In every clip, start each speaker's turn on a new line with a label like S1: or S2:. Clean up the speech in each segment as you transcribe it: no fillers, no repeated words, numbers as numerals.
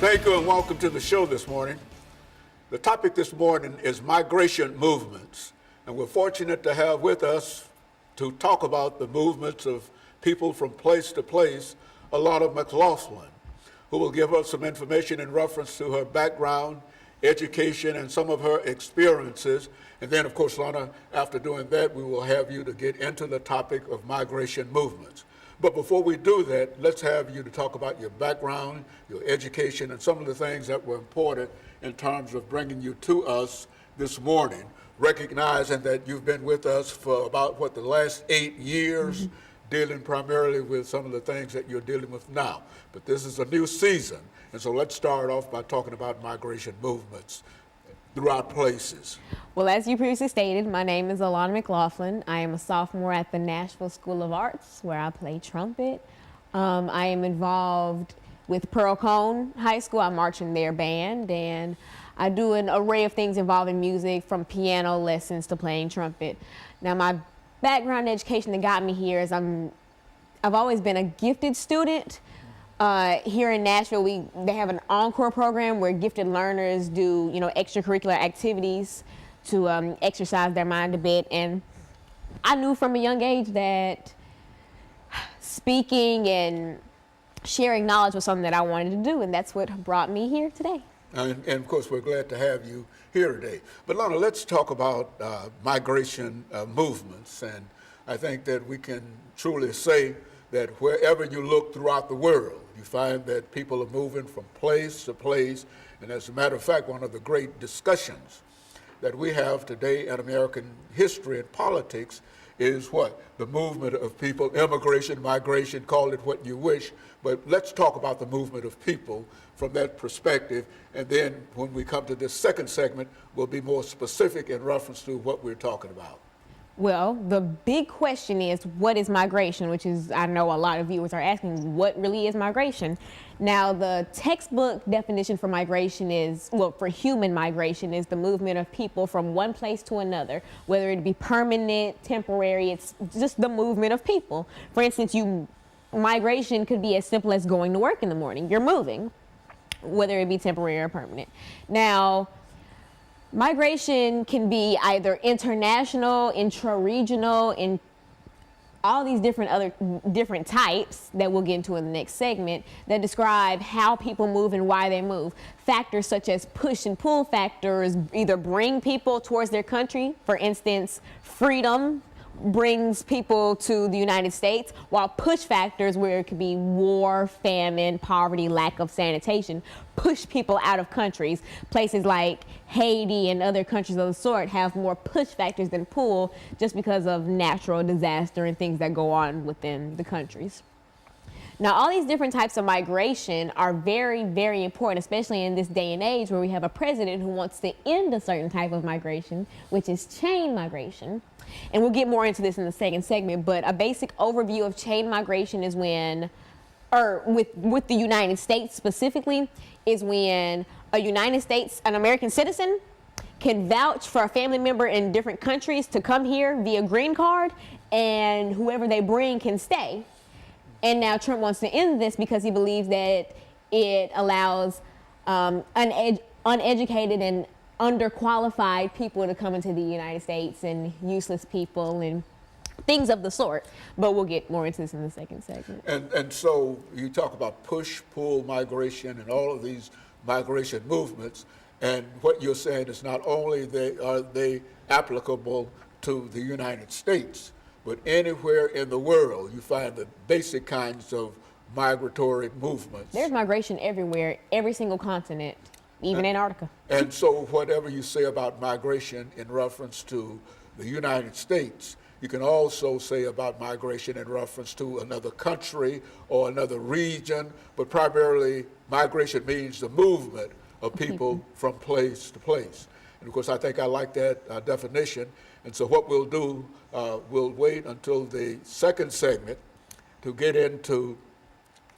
S1: Thank you and welcome to the show this morning. The topic this morning is migration movements, and we're fortunate to have with us to talk about the movements of people from place to place, Alana McLaughlin, who will give us some information in reference to her background, education, and some of her experiences. And then, of course, Alana, after doing that, we will have you to get into the topic of migration movements. But before we do that, let's have you to talk about your background, your education, and some of the things that were important in terms of bringing you to us this morning, recognizing that you've been with us for about, the last 8 years, dealing primarily with some of the things that you're dealing with now. But this is a new season, and so let's start off by talking about migration movements throughout places.
S2: Well, as you previously stated, my name is Alana McLaughlin. I am a sophomore at the Nashville School of Arts, where I play trumpet. I am involved with Pearl Cone High School. I march in their band, and I do an array of things involving music, from piano lessons to playing trumpet. Now, my background in education that got me here is I've always been a gifted student. Here in Nashville, they have an encore program where gifted learners do, extracurricular activities to exercise their mind a bit. And I knew from a young age that speaking and sharing knowledge was something that I wanted to do, and that's what brought me here today.
S1: And of course, we're glad to have you here today. But Lana, let's talk about migration movements. And I think that we can truly say that wherever you look throughout the world, you find that people are moving from place to place. And as a matter of fact, one of the great discussions that we have today in American history and politics is what? The movement of people, immigration, migration, call it what you wish. But let's talk about the movement of people from that perspective. And then when we come to this second segment, we'll be more specific in reference to what we're talking about.
S2: Well, the big question is, what is migration? Which is, I know a lot of viewers are asking, what really is migration? Now, the textbook definition for migration is, for human migration, is the movement of people from one place to another, whether it be permanent, temporary, it's just the movement of people. For instance, migration could be as simple as going to work in the morning. You're moving, whether it be temporary or permanent. Now, migration can be either international, intra-regional, in all these different types that we'll get into in the next segment that describe how people move and why they move. Factors such as push and pull factors either bring people towards their country. For instance, freedom brings people to the United States, while push factors, where it could be war, famine, poverty, lack of sanitation, push people out of countries. Places like Haiti and other countries of the sort have more push factors than pull, just because of natural disaster and things that go on within the countries. Now, all these different types of migration are very, very important, especially in this day and age where we have a president who wants to end a certain type of migration, which is chain migration. And we'll get more into this in the second segment, but a basic overview of chain migration is when, with the United States specifically, is when an American citizen can vouch for a family member in different countries to come here via green card, and whoever they bring can stay. And now Trump wants to end this because he believes that it allows uneducated and underqualified people to come into the United States, and useless people and things of the sort. But we'll get more into this in the second segment.
S1: And so you talk about push, pull migration and all of these migration movements. And what you're saying is not only are they applicable to the United States, but anywhere in the world you find the basic kinds of migratory movements.
S2: There's migration everywhere, every single continent, even Antarctica.
S1: And so whatever you say about migration in reference to the United States, you can also say about migration in reference to another country or another region, but primarily migration means the movement of people from place to place. And of course, I think I like that definition. And so what we'll do, we'll wait until the second segment to get into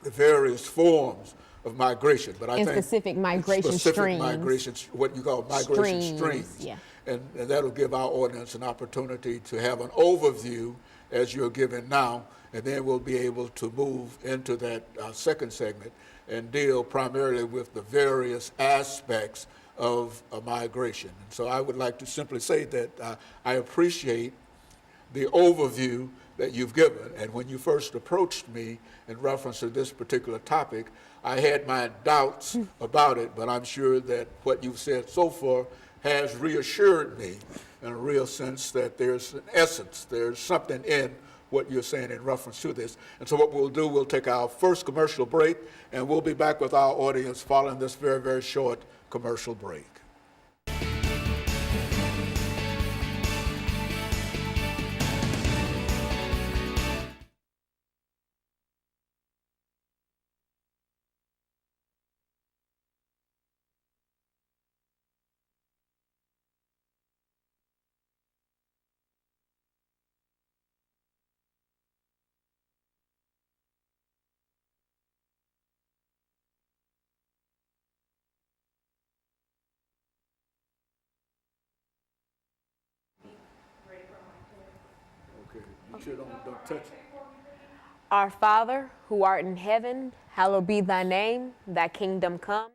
S1: the various forms of migration. But I think
S2: specific migration streams.
S1: Migration, what you call migration streams.
S2: Yeah.
S1: And that'll give our audience an opportunity to have an overview as you're giving now, and then we'll be able to move into that second segment and deal primarily with the various aspects of migration. And so I would like to simply say that I appreciate the overview that you've given. And when you first approached me in reference to this particular topic, I had my doubts about it, but I'm sure that what you've said so far has reassured me in a real sense that there's an essence, there's something in what you're saying in reference to this. And so what we'll do, we'll take our first commercial break, and we'll be back with our audience following this very, very short commercial break. Okay, you sure don't touch it.
S2: Our Father, who art in heaven, hallowed be thy name, thy kingdom come.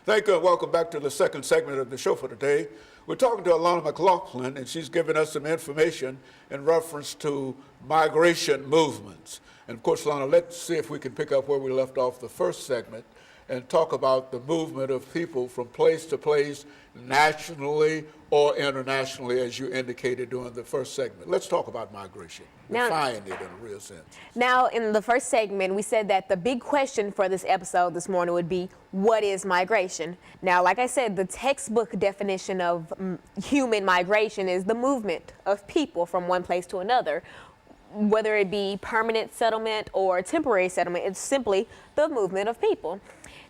S1: Thank you, and welcome back to the second segment of the show for today. We're talking to Alana McLaughlin, and she's given us some information in reference to migration movements. And of course, Alana, let's see if we can pick up where we left off the first segment and talk about the movement of people from place to place, nationally or internationally, as you indicated during the first segment. Let's talk about migration, define it in a real sense.
S2: Now, in the first segment, we said that the big question for this episode this morning would be, what is migration? Now, like I said, the textbook definition of human migration is the movement of people from one place to another. Whether it be permanent settlement or temporary settlement, it's simply the movement of people.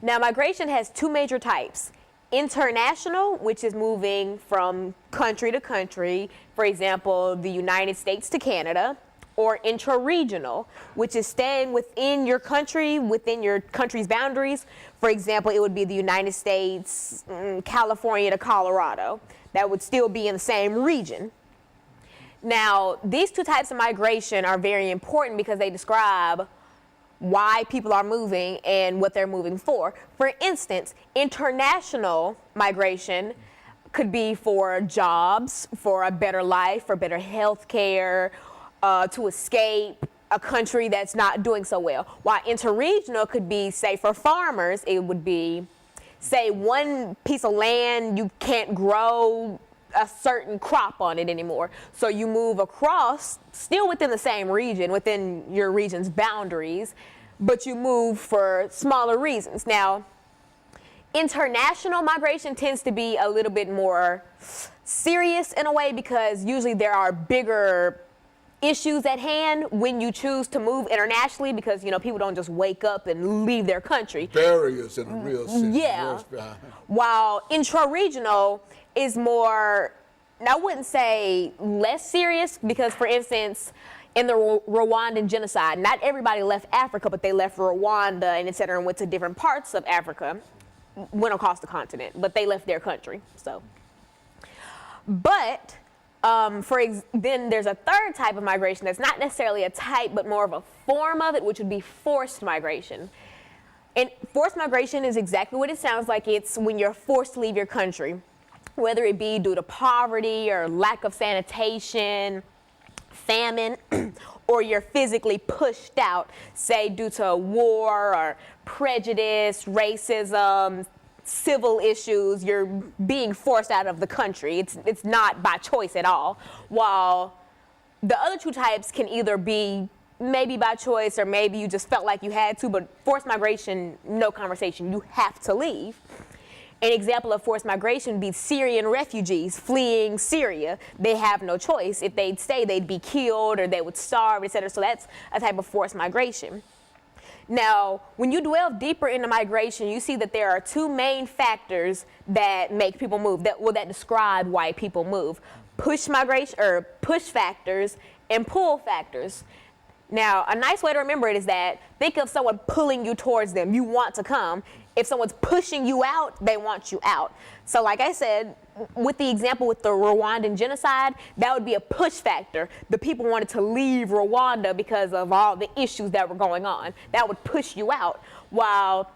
S2: Now, migration has two major types. International, which is moving from country to country, for example, the United States to Canada, or intra-regional, which is staying within your country's boundaries. For example, it would be the United States, California to Colorado. That would still be in the same region. Now, these two types of migration are very important because they describe why people are moving and what they're moving for. For instance, international migration could be for jobs, for a better life, for better health care, to escape a country that's not doing so well. While interregional could be, say, for farmers, it would be, say, one piece of land you can't grow a certain crop on it anymore. So you move across, still within the same region, within your region's boundaries, but you move for smaller reasons. Now, international migration tends to be a little bit more serious in a way because usually there are bigger issues at hand when you choose to move internationally, because people don't just wake up and leave their country.
S1: Barriers in a real sense.
S2: Yeah. While intra-regional is more, I wouldn't say less serious, because for instance, in the Rwandan genocide, not everybody left Africa, but they left Rwanda and et cetera, and went to different parts of Africa, went across the continent, but they left their country. So, but then there's a third type of migration that's not necessarily a type, but more of a form of it, which would be forced migration. And forced migration is exactly what it sounds like. It's when you're forced to leave your country, whether it be due to poverty or lack of sanitation, famine, or you're physically pushed out, say due to war or prejudice, racism, civil issues. You're being forced out of the country. It's not by choice at all. While the other two types can either be maybe by choice or maybe you just felt like you had to, but forced migration, no conversation. You have to leave. An example of forced migration would be Syrian refugees fleeing Syria. They have no choice. If they'd stay, they'd be killed or they would starve, etc. So that's a type of forced migration. Now, when you delve deeper into migration, you see that there are two main factors that make people move, that describe why people move. Push migration, or push factors, and pull factors. Now, a nice way to remember it is that think of someone pulling you towards them. You want to come. If someone's pushing you out, they want you out. So like I said, with the example with the Rwandan genocide, that would be a push factor. The people wanted to leave Rwanda because of all the issues that were going on. That would push you out. While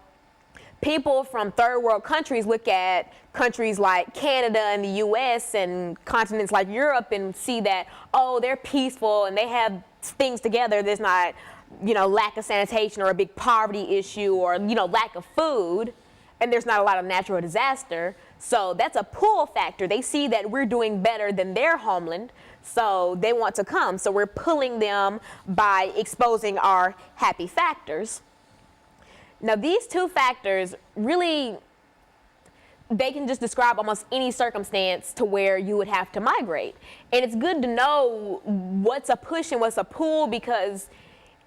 S2: people from third world countries look at countries like Canada and the US and continents like Europe and see that, oh, they're peaceful and they have things together. There's not, lack of sanitation or a big poverty issue or, lack of food, and there's not a lot of natural disaster. So that's a pull factor. They see that we're doing better than their homeland, so they want to come. So we're pulling them by exposing our happy factors. Now, these two factors really, they can just describe almost any circumstance to where you would have to migrate. And it's good to know what's a push and what's a pull, because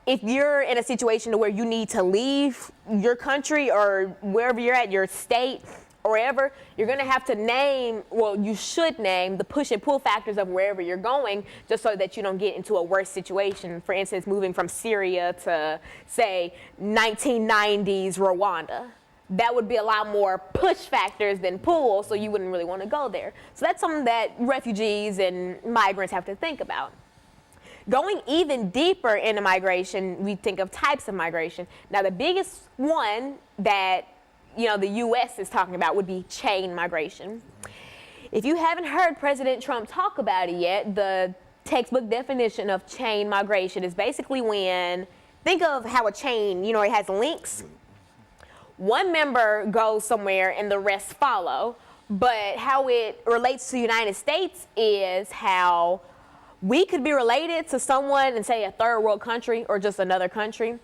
S2: if you're in a situation to where you need to leave your country or wherever you're at, your state or wherever, you're going to have to name, well, you should name the push and pull factors of wherever you're going, just so that you don't get into a worse situation. For instance, moving from Syria to, say, 1990s Rwanda. That would be a lot more push factors than pull, so you wouldn't really want to go there. So that's something that refugees and migrants have to think about. Going even deeper into migration, we think of types of migration. Now, the biggest one that the U.S. is talking about would be chain migration. If you haven't heard President Trump talk about it yet, the textbook definition of chain migration is basically when, think of how a chain, it has links. One member goes somewhere and the rest follow, but how it relates to the United States is how we could be related to someone in, say, a third world country or just another country.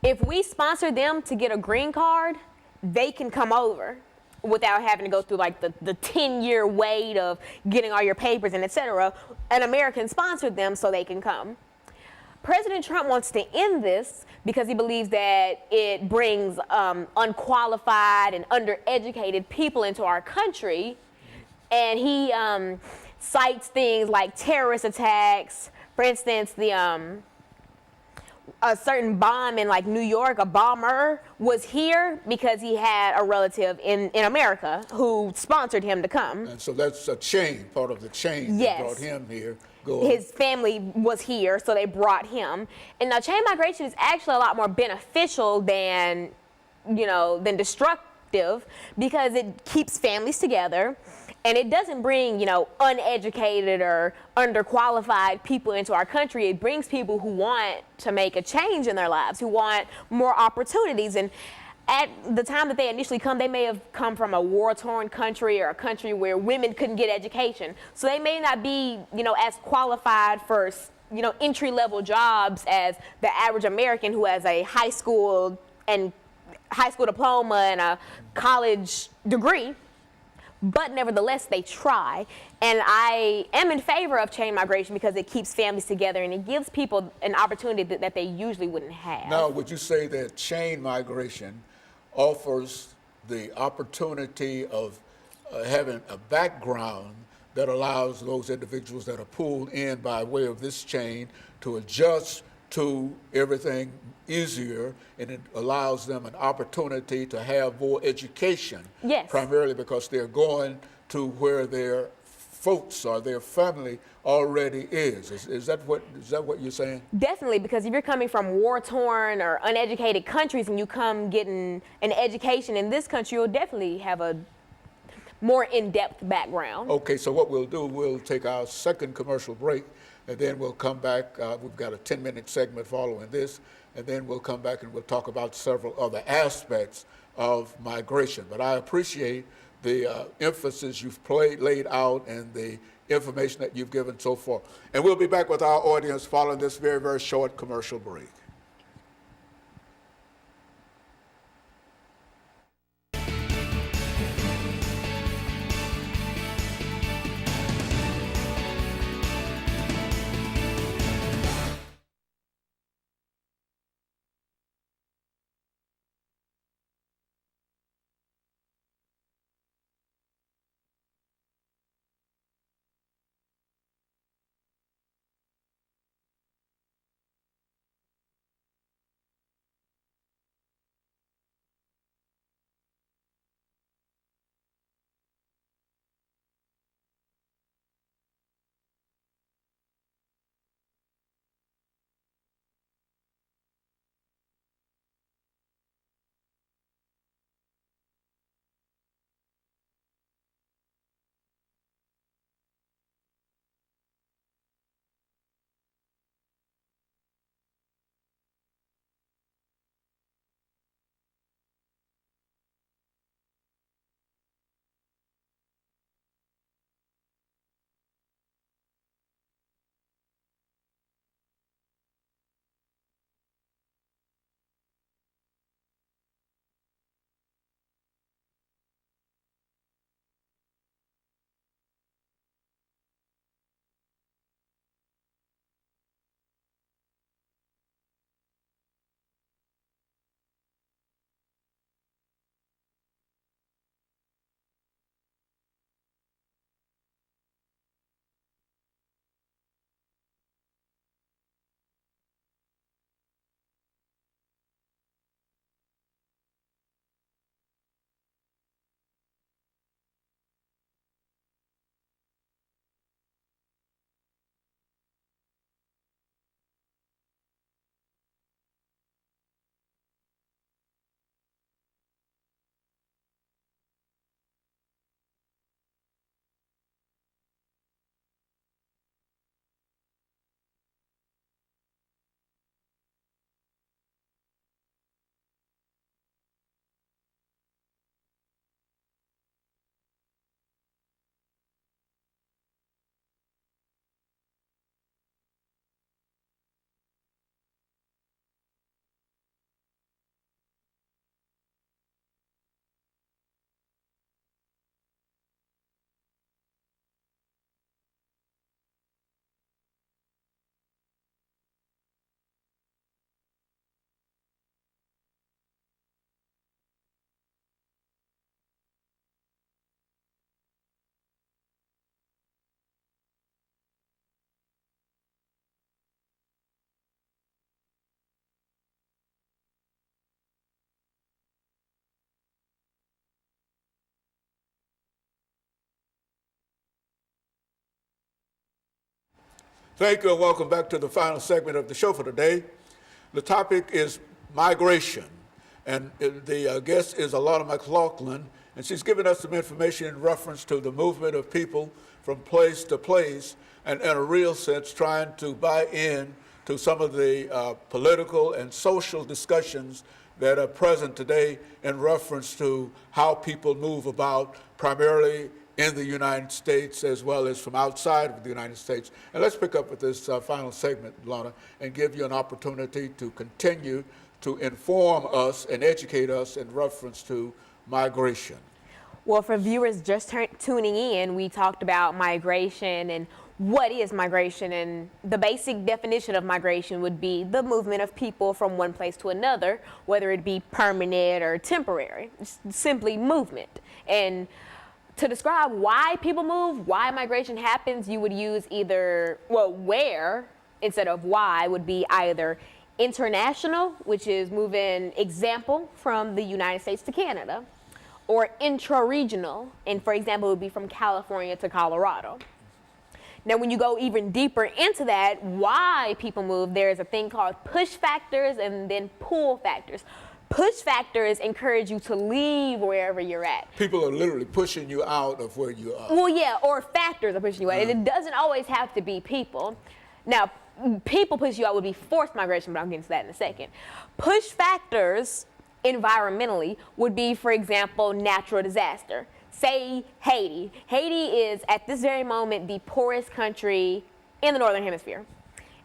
S2: If we sponsor them to get a green card, they can come over without having to go through like the 10-year wait of getting all your papers and et cetera. An American sponsored them so they can come. President Trump wants to end this because he believes that it brings unqualified and undereducated people into our country. And he cites things like terrorist attacks. For instance, a certain bomb in like New York, a bomber was here because he had a relative in America who sponsored him to come.
S1: And so that's a chain, part of the chain
S2: Yes.
S1: that brought him here.
S2: His family was here, so they brought him. And now chain migration is actually a lot more beneficial than destructive, because it keeps families together. And it doesn't bring, uneducated or underqualified people into our country. It brings people who want to make a change in their lives, who want more opportunities. And at the time that they initially come, they may have come from a war-torn country or a country where women couldn't get education. So they may not be, as qualified for, entry-level jobs as the average American who has a high school diploma and a college degree. but nevertheless they try. And I am in favor of chain migration because it keeps families together and it gives people an opportunity that they usually wouldn't have.
S1: Now, would you say that chain migration offers the opportunity of having a background that allows those individuals that are pulled in by way of this chain to adjust to everything easier, and it allows them an opportunity to have more education?
S2: Yes.
S1: Primarily because they're going to where their folks or their family already is. Is that what you're saying?
S2: Definitely, because if you're coming from war-torn or uneducated countries and you come getting an education in this country, you'll definitely have a more in-depth background.
S1: Okay, so what we'll do, we'll take our second commercial break, and then we'll come back. We've got a 10-minute segment following this, and then we'll come back and we'll talk about several other aspects of migration. But I appreciate the emphasis you've laid out and the information that you've given so far. And we'll be back with our audience following this very, very short commercial break. Thank you and welcome back to the final segment of the show for today. The topic is migration, and the guest is Alana McLaughlin, and she's given us some information in reference to the movement of people from place to place, and in a real sense trying to buy in to some of the political and social discussions that are present today in reference to how people move about, primarily in the United States as well as from outside of the United States. And let's pick up with this final segment, Lana, and give you an opportunity to continue to inform us and educate us in reference to migration.
S2: Well, for viewers just tuning in, we talked about migration and what is migration, and the basic definition of migration would be the movement of people from one place to another, whether it be permanent or temporary. It's simply movement. And to describe why people move, why migration happens, you would use either, well, where instead of why would be either international, which is moving, example, from the United States to Canada, or intra-regional, and for example, it would be from California to Colorado. Now, when you go even deeper into that, why people move, there's a thing called push factors and then pull factors. Push factors encourage you to leave wherever you're at.
S1: People are literally pushing you out of where you are.
S2: Well, yeah, or factors are pushing you out. And it doesn't always have to be people. Now, people push you out would be forced migration, but I'll get into that in a second. Push factors environmentally would be, for example, natural disaster. Say Haiti. Haiti is at this very moment the poorest country in the Northern Hemisphere.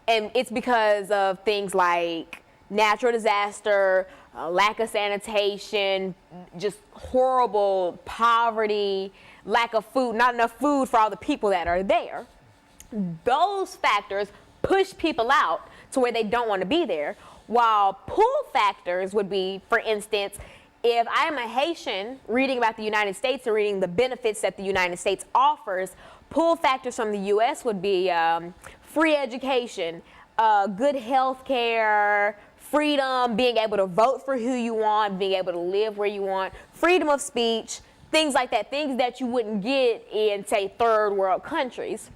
S2: And it's because of things like natural disaster, lack of sanitation, just horrible poverty, lack of food, not enough food for all the people that are there. Those factors push people out to where they don't want to be there. While pull factors would be, for instance, if I am a Haitian reading about the United States or reading the benefits that the United States offers, pull factors from the U.S. would be free education, good health care, freedom, being able to vote for who you want, being able to live where you want, freedom of speech, things like that, things that you wouldn't get in, say, third world countries.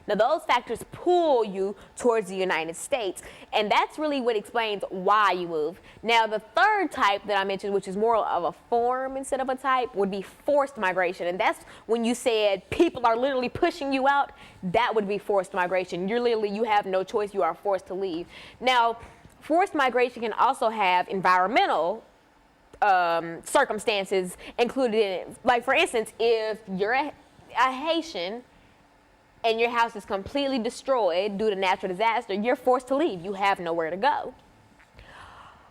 S2: Now, those factors pull you towards the United States, and that's really what explains why you move. Now, the third type that I mentioned, which is more of a form instead of a type, would be forced migration, and that's when you said people are literally pushing you out. That would be forced migration. You have no choice. You are forced to leave. Now, forced migration can also have environmental circumstances included in it. Like, for instance, if you're a Haitian and your house is completely destroyed due to natural disaster, you're forced to leave. You have nowhere to go.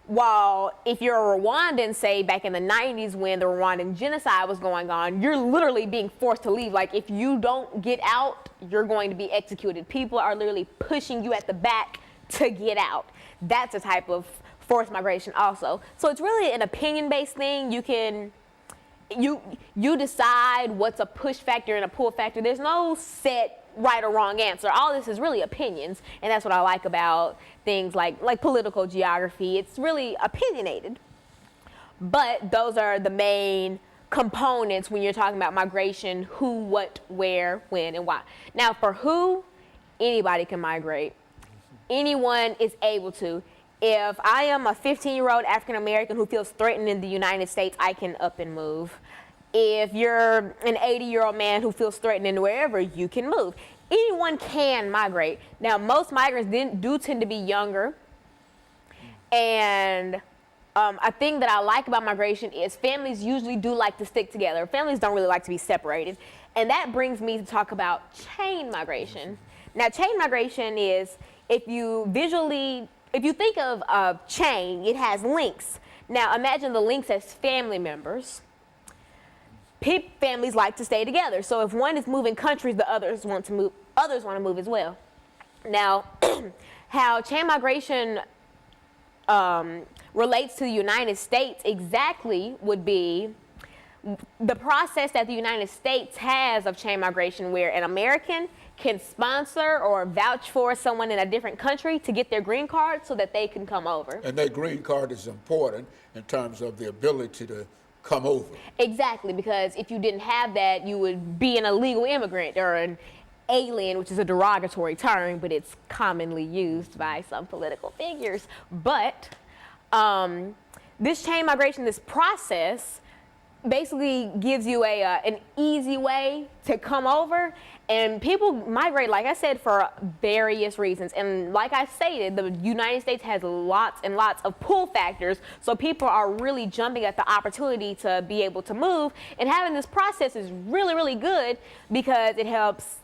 S2: While if you're a Rwandan, say back in the 90s when the Rwandan genocide was going on, you're literally being forced to leave. Like, if you don't get out, you're going to be executed. People are literally pushing you at the back to get out. That's a type of forced migration also. So it's really an opinion-based thing. You decide what's a push factor and a pull factor. There's no set right or wrong answer. All this is really opinions, and that's what I like about things like political geography. It's really opinionated. But those are the main components when you're talking about migration: who, what, where, when, and why. Now, for who, anybody can migrate. Anyone is able to. If I am a 15-year-old African American who feels threatened in the United States, I can up and move. If you're an 80-year-old man who feels threatened in wherever, you can move. Anyone can migrate. Now, most migrants do tend to be younger. And a thing that I like about migration is families usually do like to stick together. Families don't really like to be separated. And that brings me to talk about chain migration. Now, chain migration is, if you think of a chain, it has links. Now, imagine the links as family members. Families like to stay together. So if one is moving countries, the others want to move. Others want to move as well. Now, how chain migration relates to the United States exactly would be the process that the United States has of chain migration, where an American can sponsor or vouch for someone in a different country to get their green card so that they can come over.
S1: And that green card is important in terms of the ability to come over.
S2: Exactly, because if you didn't have that, you would be an illegal immigrant or an alien, which is a derogatory term, but it's commonly used by some political figures. But this chain migration, this process, basically gives you an easy way to come over. And people migrate, like I said, for various reasons. And like I stated, the United States has lots and lots of pull factors. So people are really jumping at the opportunity to be able to move. And having this process is really, really good because it helps.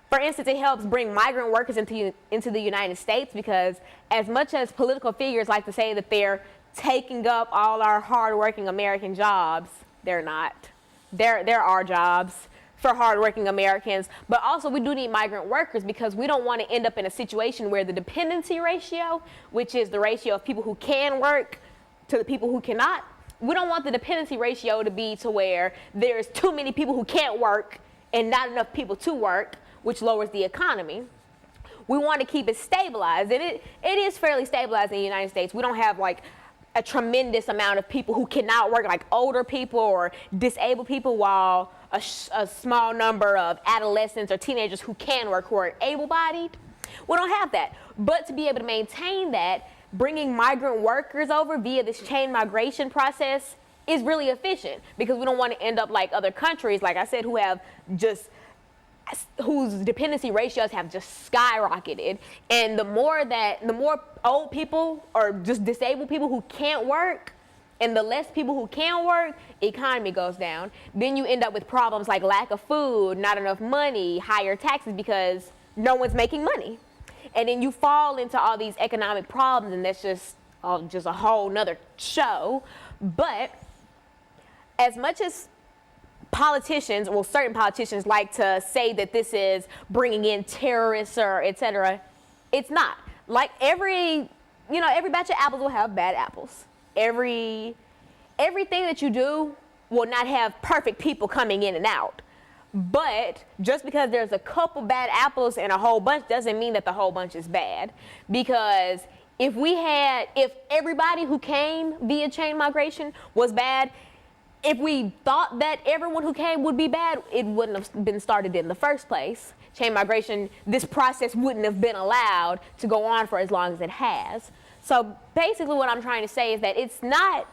S2: For instance, it helps bring migrant workers into the United States, because as much as political figures like to say that they're taking up all our hardworking American jobs, they're not. there are jobs for hardworking Americans, but also we do need migrant workers because we don't want to end up in a situation where the dependency ratio, which is the ratio of people who can work to the people who cannot, we don't want the dependency ratio to be to where there's too many people who can't work and not enough people to work, which lowers the economy. We want to keep it stabilized, and it is fairly stabilized in the United States. We don't have like a tremendous amount of people who cannot work, like older people or disabled people, while a small number of adolescents or teenagers who can work, who are able-bodied. We don't have that. But to be able to maintain that, bringing migrant workers over via this chain migration process is really efficient, because we don't want to end up like other countries, like I said, whose dependency ratios have just skyrocketed. And the more old people or just disabled people who can't work, and the less people who can work, economy goes down. Then you end up with problems like lack of food, not enough money, higher taxes because no one's making money. And then you fall into all these economic problems, and that's just a whole nother show. But as much as politicians, well, certain politicians like to say that this is bringing in terrorists or et cetera, it's not. Like every batch of apples will have bad apples. Everything that you do will not have perfect people coming in and out. But just because there's a couple bad apples and a whole bunch doesn't mean that the whole bunch is bad. Because if everybody who came via chain migration was bad, if we thought that everyone who came would be bad, it wouldn't have been started in the first place. Chain migration, this process wouldn't have been allowed to go on for as long as it has. So basically what I'm trying to say is that it's not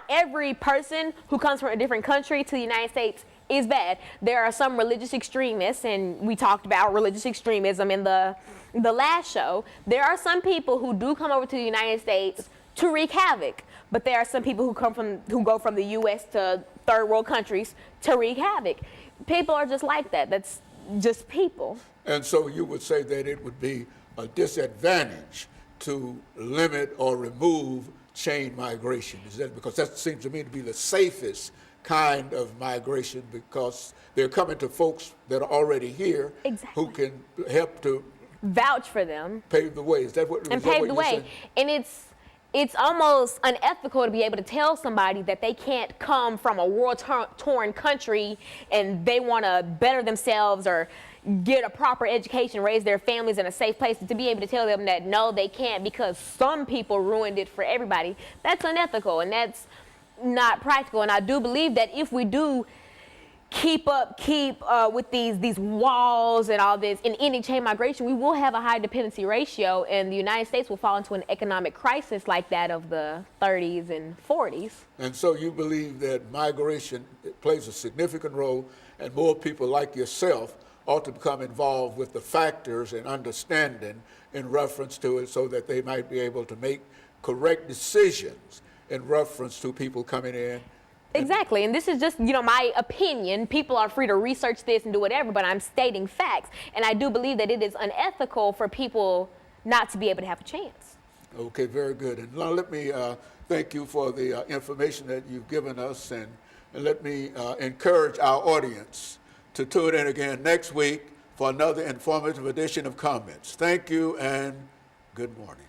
S2: every person who comes from a different country to the United States is bad. There are some religious extremists, and we talked about religious extremism in the last show. There are some people who do come over to the United States to wreak havoc, but there are some people who go from the U.S. to third world countries to wreak havoc. People are just like that. That's just people.
S1: And so you would say that it would be a disadvantage to limit or remove chain migration. Is that because that seems to me to be the safest kind of migration, because they're coming to folks that are already here,
S2: exactly,
S1: who can help to
S2: vouch for them,
S1: pave the way. Is that what?
S2: And pave the way.
S1: Saying?
S2: And it's almost unethical to be able to tell somebody that they can't come from a war-torn country and they want to better themselves or get a proper education, raise their families in a safe place, to be able to tell them that no, they can't because some people ruined it for everybody. That's unethical, and that's not practical. And I do believe that if we do keep with these walls and all this in any chain migration, we will have a high dependency ratio, and the United States will fall into an economic crisis like that of the 30s and 40s.
S1: And so you believe that migration plays a significant role, and more people like yourself ought to become involved with the factors and understanding in reference to it, so that they might be able to make correct decisions in reference to people coming in.
S2: Exactly, and this is just, my opinion. People are free to research this and do whatever, but I'm stating facts. And I do believe that it is unethical for people not to be able to have a chance.
S1: Okay, very good. And now let me thank you for the information that you've given us, and let me encourage our audience to tune in again next week for another informative edition of Comments. Thank you and good morning.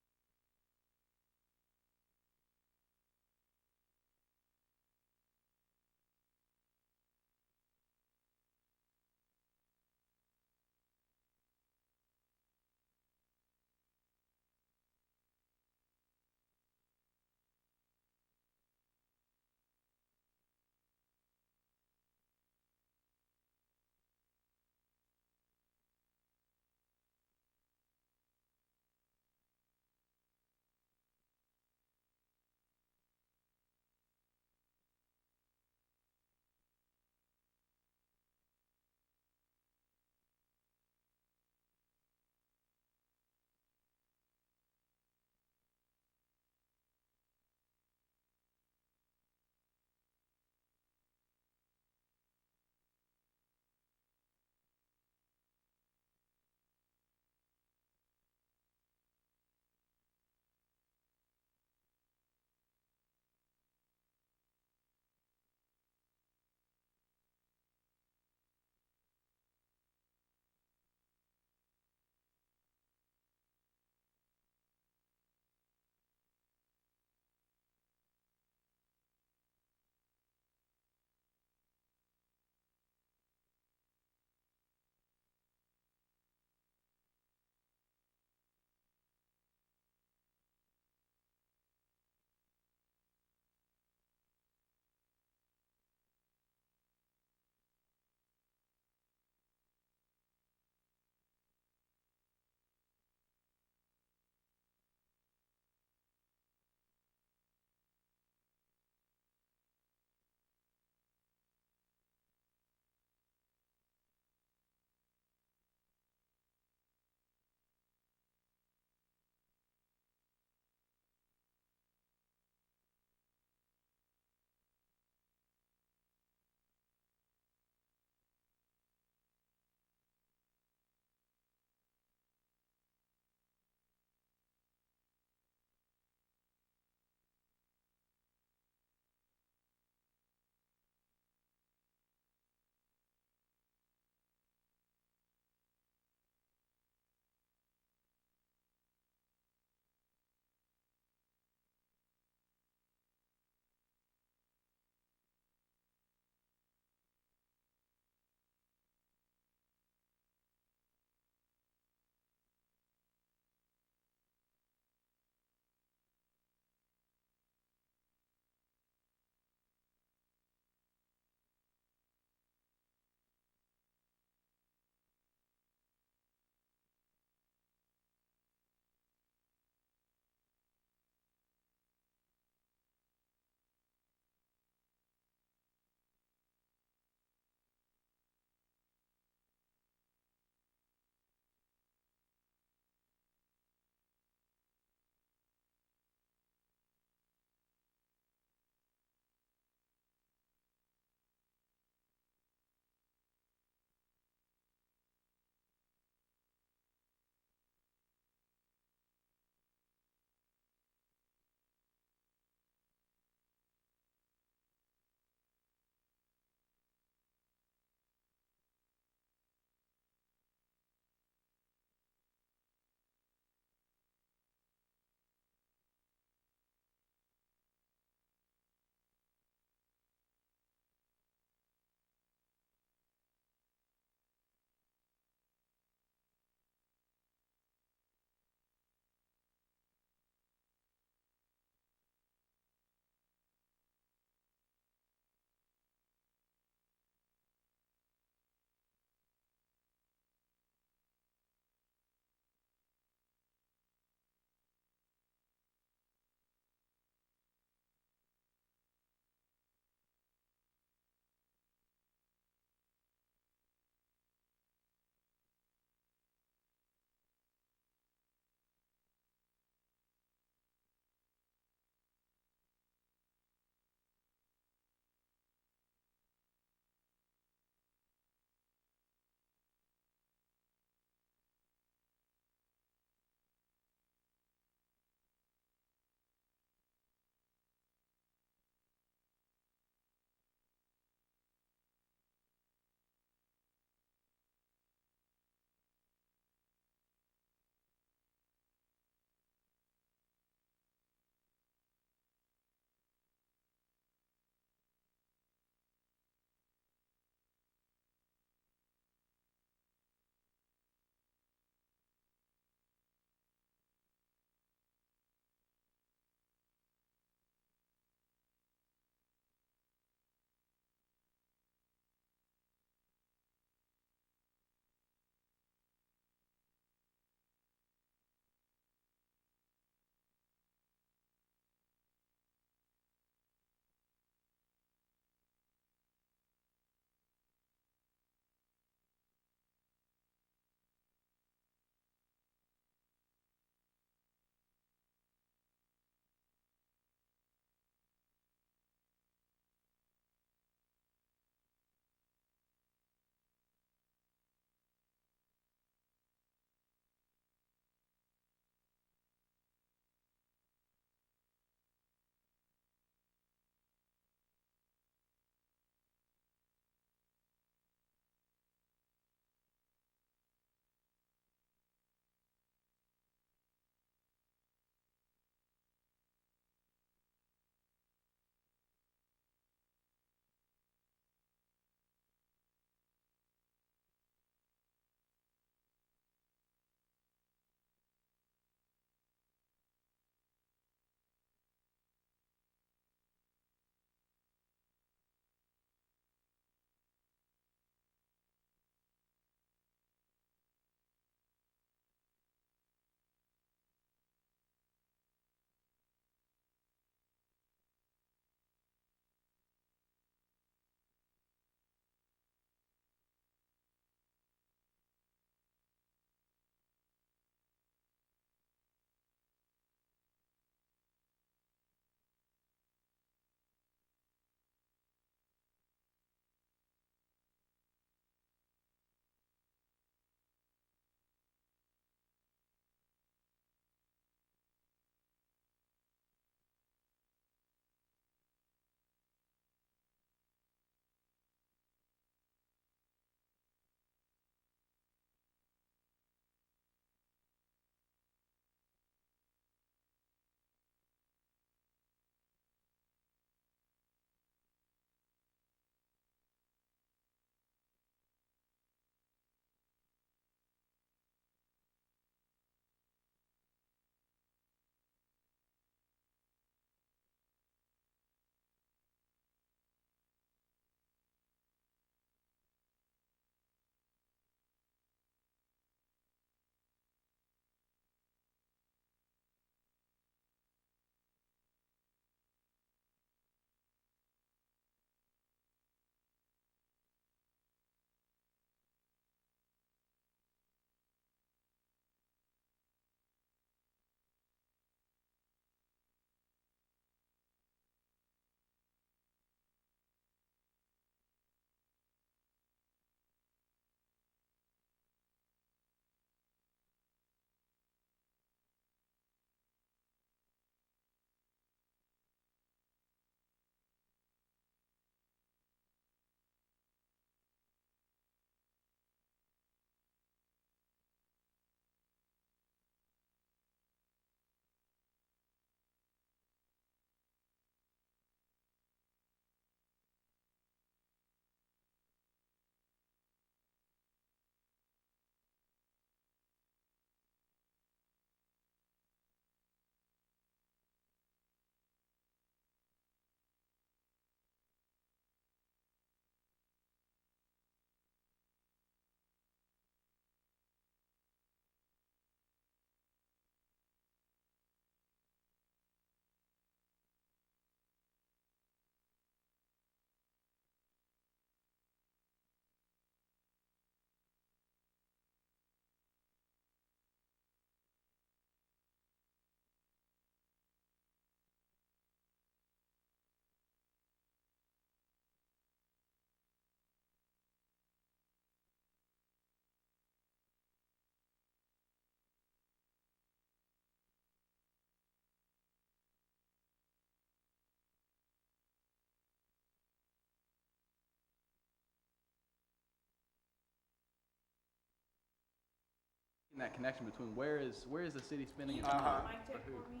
S3: that connection between where is the city spending its
S4: Mic
S3: money?
S4: check for me.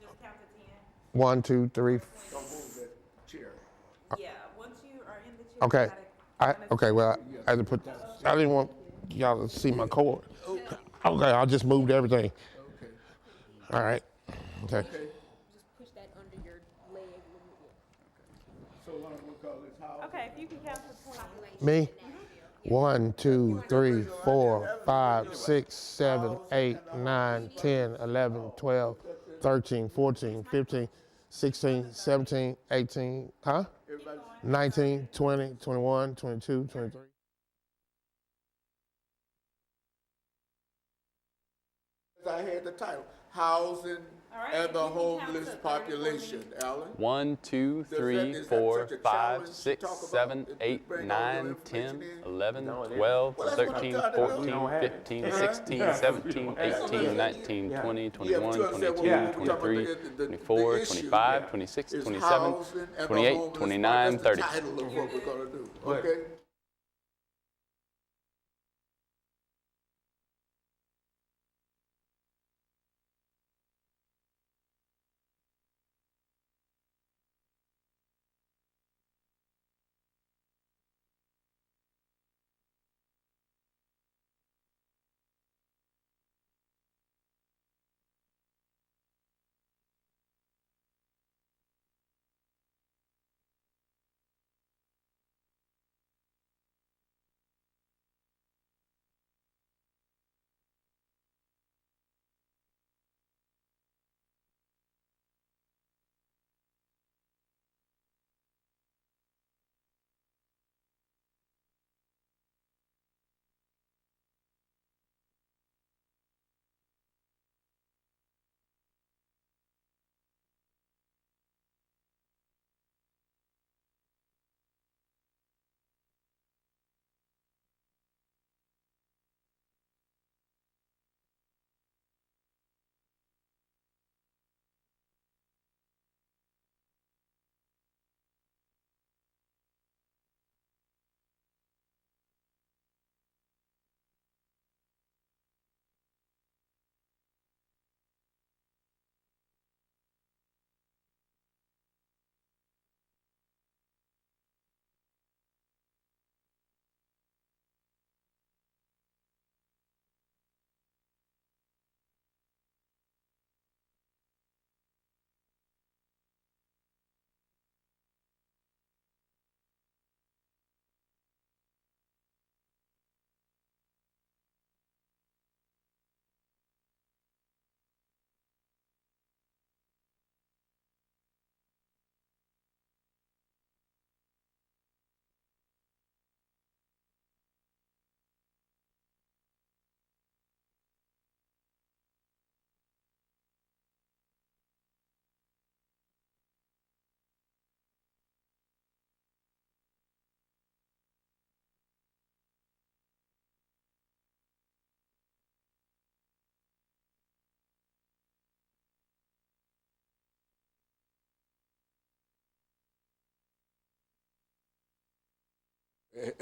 S4: Just count to 10.
S5: 1, 2, 3.
S1: Don't move that chair.
S4: Yeah, once you are in the chair,
S5: Okay.
S4: you gotta
S5: Okay. Well, I had to put. I didn't want y'all to see my cord. Okay. I just moved everything.
S1: Okay.
S5: All right. Okay.
S2: Just push that under your leg.
S1: So Alana, we'll call this house.
S4: Okay, if you can count to 20.
S5: Me. 1, 2, 3, 4, 5, 6, 7, 8, 9, 10, 11, 12, 13, 14, 15, 16, 17, 18, 19, 20, 21, 22, 23.
S1: I had the title, Housing
S4: right,
S1: and
S4: if
S1: the
S4: you can count
S1: Homeless
S4: to 30
S1: Population. Alan?
S6: 1, 2,
S1: Does
S6: 3,
S1: that- is that
S6: 4,
S1: such a
S6: 5,
S1: challenge to
S6: 6,
S1: talk about
S6: 7,
S1: if you
S6: 8,
S1: bring all your
S6: 9,
S1: information
S6: 10,
S1: in?
S6: 11,
S1: No, it
S6: 12,
S1: Well, that's what I'm
S6: 13,
S1: trying to do.
S6: 14, 15, 16, 17, 18, 19, 20, 21,
S1: you understand
S6: 22,
S1: what we're talking about,
S6: 23,
S1: the
S6: 24,
S1: issue
S6: 25, 26,
S1: is
S6: 27,
S1: housing and the
S6: 28,
S1: homeless
S6: 29,
S1: That's
S6: 30.
S1: the title of what we're gonna do, okay?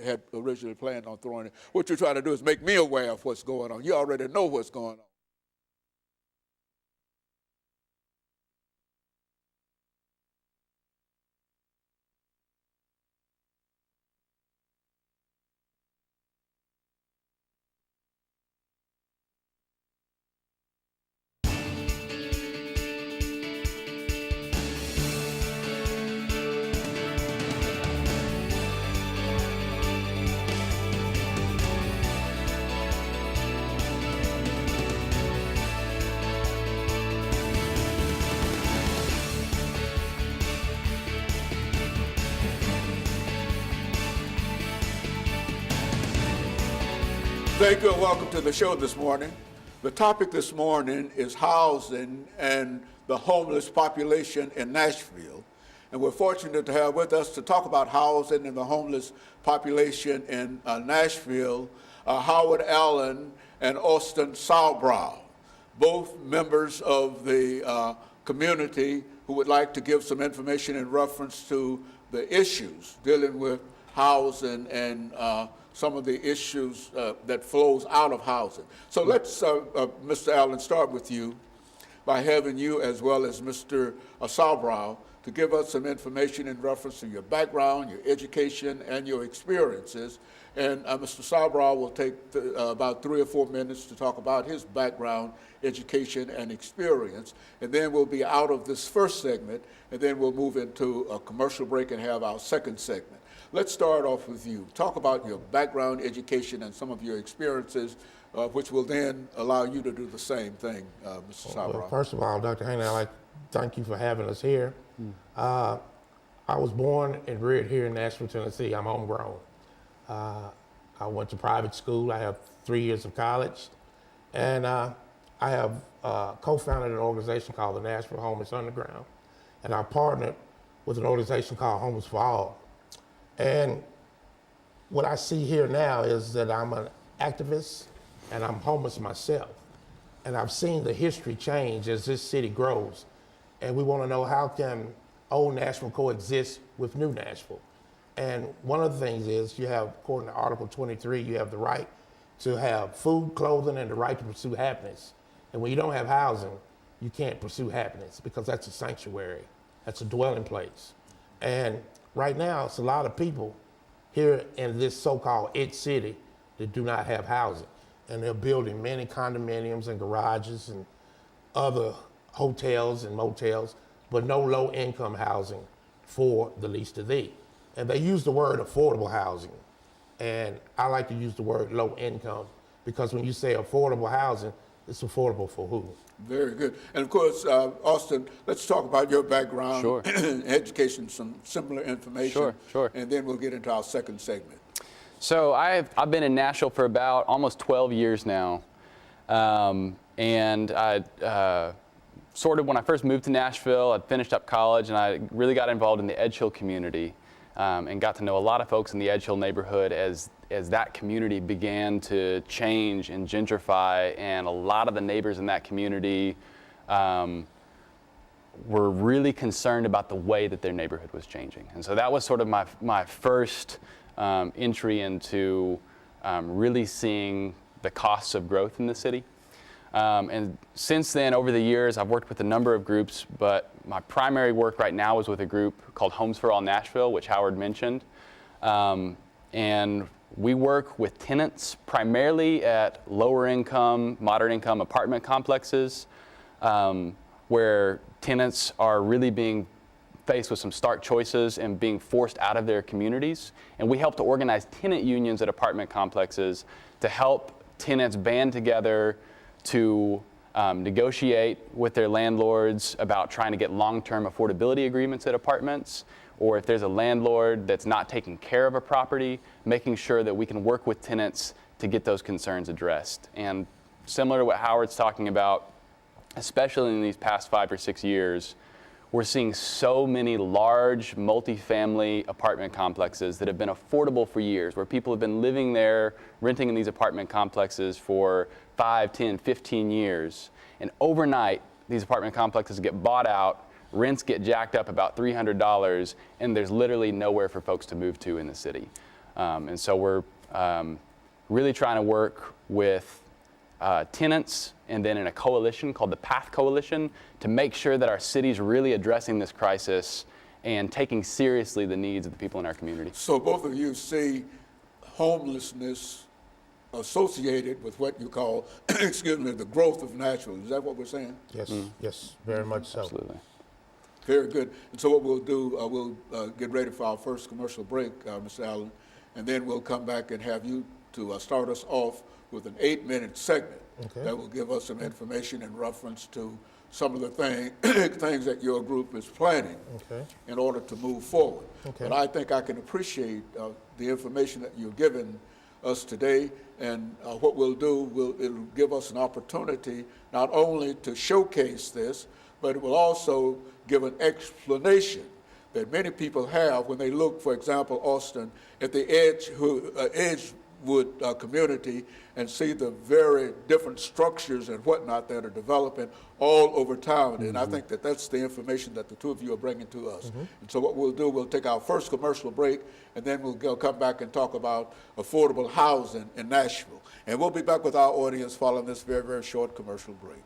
S1: Had originally planned on throwing it. What you're trying to do is make me aware of what's going on. You already know what's going on. Thank you and welcome to the show this morning. The topic this morning is housing and the homeless population in Nashville. And we're fortunate to have with us to talk about housing and the homeless population in Nashville, Howard Allen and Austin Salbrow, both members of the community who would like to give some information in reference to the issues dealing with housing and some of the issues that flows out of housing. So let's, Mr. Allen, start with you by having you as well as Mr. Sabrow to give us some information in reference to your background, your education, and your experiences. And Mr. Sabrow will take about 3 or 4 minutes to talk about his background, education, and experience. And then we'll be out of this first segment, and then we'll move into a commercial break and have our second segment. Let's start off with you. Talk about your background, education, and some of your experiences, which will then allow you to do the same thing, Mr. Sabrow.
S5: Well, first of all, Dr. Haney, I'd like to thank you for having us here. I was born and reared here in Nashville, Tennessee. I'm homegrown. I went to private school. I have 3 years of college. And I have co-founded an organization called the Nashville Homeless Underground. And I partnered with an organization called Homeless for All. And what I see here now is that I'm an activist and I'm homeless myself. And I've seen the history change as this city grows. And we want to know, how can old Nashville coexist with new Nashville? And one of the things is, you have, according to Article 23, you have the right to have food, clothing, and the right to pursue happiness. And when you don't have housing, you can't pursue happiness, because that's a sanctuary. That's a dwelling place. And right now, it's a lot of people here in this so-called it city that do not have housing. And they're building many condominiums and garages and other hotels and motels, but no low-income housing for the least of thee. And they use the word affordable housing. And I like to use the word low income, because when you say affordable housing, it's affordable for who?
S1: Very good. And of course, Austin, let's talk about your background,
S6: Sure.
S1: education, some similar information.
S6: Sure.
S1: And then we'll get into our second segment.
S6: So I've been in Nashville for about almost 12 years now. And I sort of, when I first moved to Nashville, I'd finished up college, and I really got involved in the Edge Hill community. And got to know a lot of folks in the Edge Hill neighborhood as that community began to change and gentrify, and a lot of the neighbors in that community were really concerned about the way that their neighborhood was changing. And so that was sort of my first entry into really seeing the costs of growth in the city. And since then, over the years, I've worked with a number of groups, but my primary work right now is with a group called Homes for All Nashville, which Howard mentioned. And we work with tenants primarily at lower income, moderate income apartment complexes, where tenants are really being faced with some stark choices and being forced out of their communities. And we help to organize tenant unions at apartment complexes to help tenants band together to negotiate with their landlords about trying to get long-term affordability agreements at apartments, or if there's a landlord that's not taking care of a property, making sure that we can work with tenants to get those concerns addressed. And similar to what Howard's talking about, especially in these past 5 or 6 years, we're seeing so many large multifamily apartment complexes that have been affordable for years, where people have been living there, renting in these apartment complexes for 5, 10, 15 years. And overnight, these apartment complexes get bought out, rents get jacked up about $300, and there's literally nowhere for folks to move to in the city. And so we're really trying to work with tenants, and then in a coalition called the PATH Coalition, to make sure that our city's really addressing this crisis and taking seriously the needs of the people in our community.
S1: So both of you see homelessness associated with what you call, excuse me, the growth of Nashville. Is that what we're saying?
S5: Yes, yes, very much so.
S6: Absolutely.
S1: Very good. And so what we'll do, we'll get ready for our first commercial break, Mr. Allen, and then we'll come back and have you to start us off with an 8-minute segment that will give us some information in reference to some of the things that your group is planning in order to move forward. But I think I can appreciate the information that you're giving us today, and what we'll do, it'll give us an opportunity not only to showcase this, but it will also give an explanation that many people have when they look, for example, Austin, at the edge community and see the very different structures and whatnot that are developing all over town. And I think that that's the information that the two of you are bringing to us. And so what we'll do, we'll take our first commercial break, and then we'll come back and talk about affordable housing in Nashville. And we'll be back with our audience following this very, very short commercial break.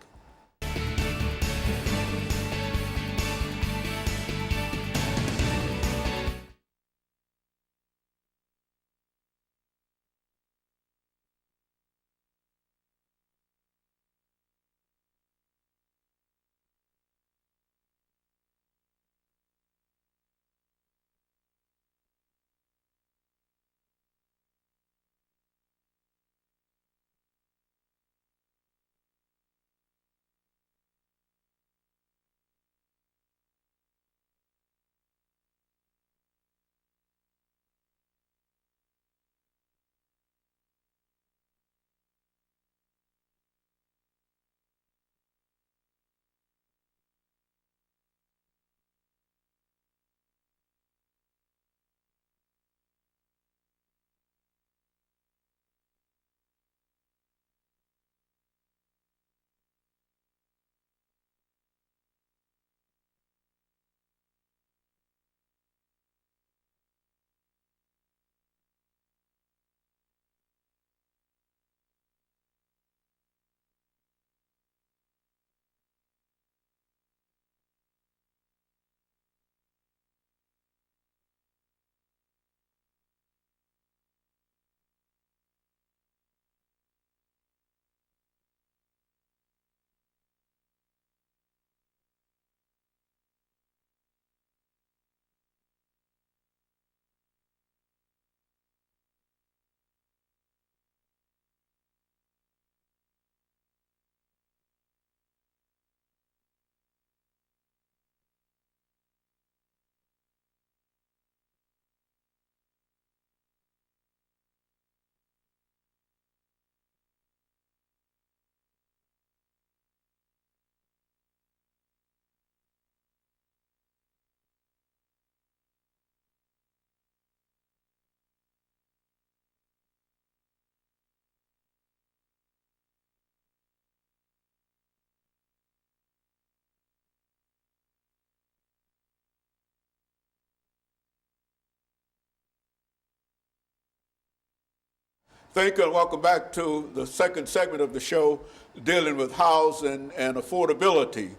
S1: Thank you and welcome back to the second segment of the show dealing with housing and affordability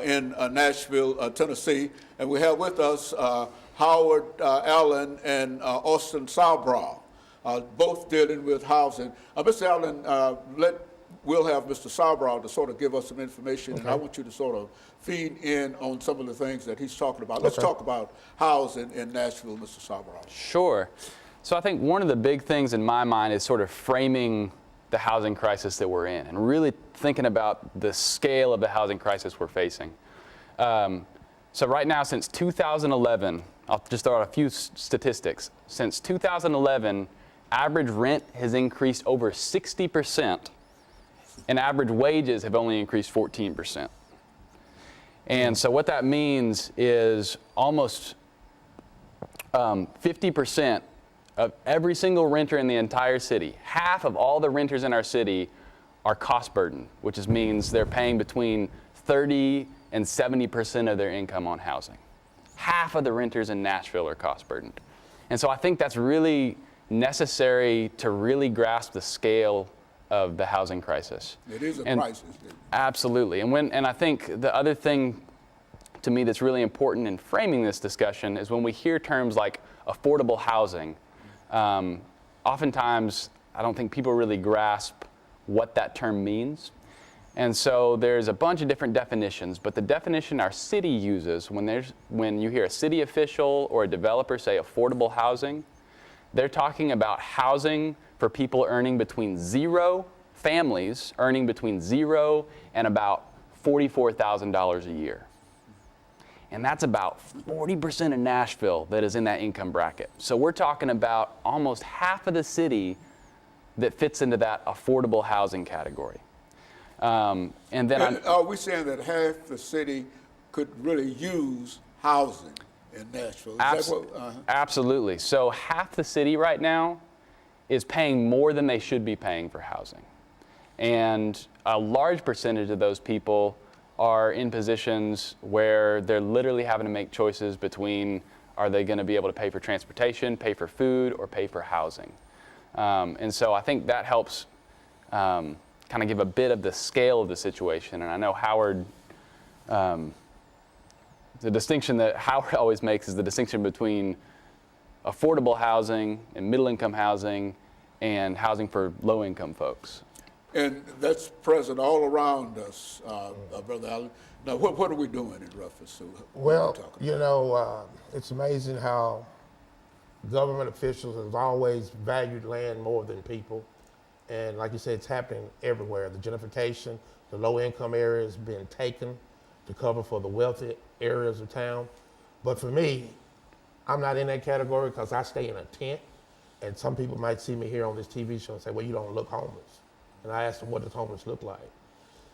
S1: in Nashville, Tennessee. And we have with us Howard Allen and Austin Salbrough, both dealing with housing. Mr. Allen, we'll have Mr. Salbrough to sort of give us some information, and I want you to sort of feed in on some of the things that he's talking about. Let's talk about housing in Nashville, Mr. Salbrough.
S6: Sure. So I think one of the big things in my mind is sort of framing the housing crisis that we're in and really thinking about the scale of the housing crisis we're facing. So right now, since 2011, I'll just throw out a few statistics. Since 2011, average rent has increased over 60%, and average wages have only increased 14%. And so what that means is almost 50% of every single renter in the entire city, half of all the renters in our city are cost burdened, which means they're paying between 30 and 70% of their income on housing. Half of the renters in Nashville are cost burdened. And so I think that's really necessary to really grasp the scale of the housing crisis.
S1: It is a crisis.
S6: Absolutely. And I think the other thing to me that's really important in framing this discussion is when we hear terms like affordable housing, oftentimes I don't think people really grasp what that term means. And so there's a bunch of different definitions, but the definition our city uses when you hear a city official or a developer say affordable housing, they're talking about housing for people earning between families earning between $0 and about $44,000 a year. And that's about 40% of Nashville that is in that income bracket. So we're talking about almost half of the city that fits into that affordable housing category. And
S1: are we saying that half the city could really use housing in Nashville?
S6: Absolutely. So half the city right now is paying more than they should be paying for housing. And a large percentage of those people are in positions where they're literally having to make choices between, are they going to be able to pay for transportation, pay for food, or pay for housing? And so I think that helps kind of give a bit of the scale of the situation. And I know Howard, the distinction that Howard always makes is the distinction between affordable housing and middle-income housing and housing for low-income folks.
S1: And that's present all around us, Brother Allen. Now, what are we doing in reference to what
S5: Well,
S1: we're talking about?
S5: you know, it's amazing how government officials have always valued land more than people. And like you said, it's happening everywhere. The gentrification, the low-income areas being taken to cover for the wealthy areas of town. But for me, I'm not in that category because I stay in a tent. And some people might see me here on this TV show and say, well, you don't look homeless. And I ask them, what does homeless look like?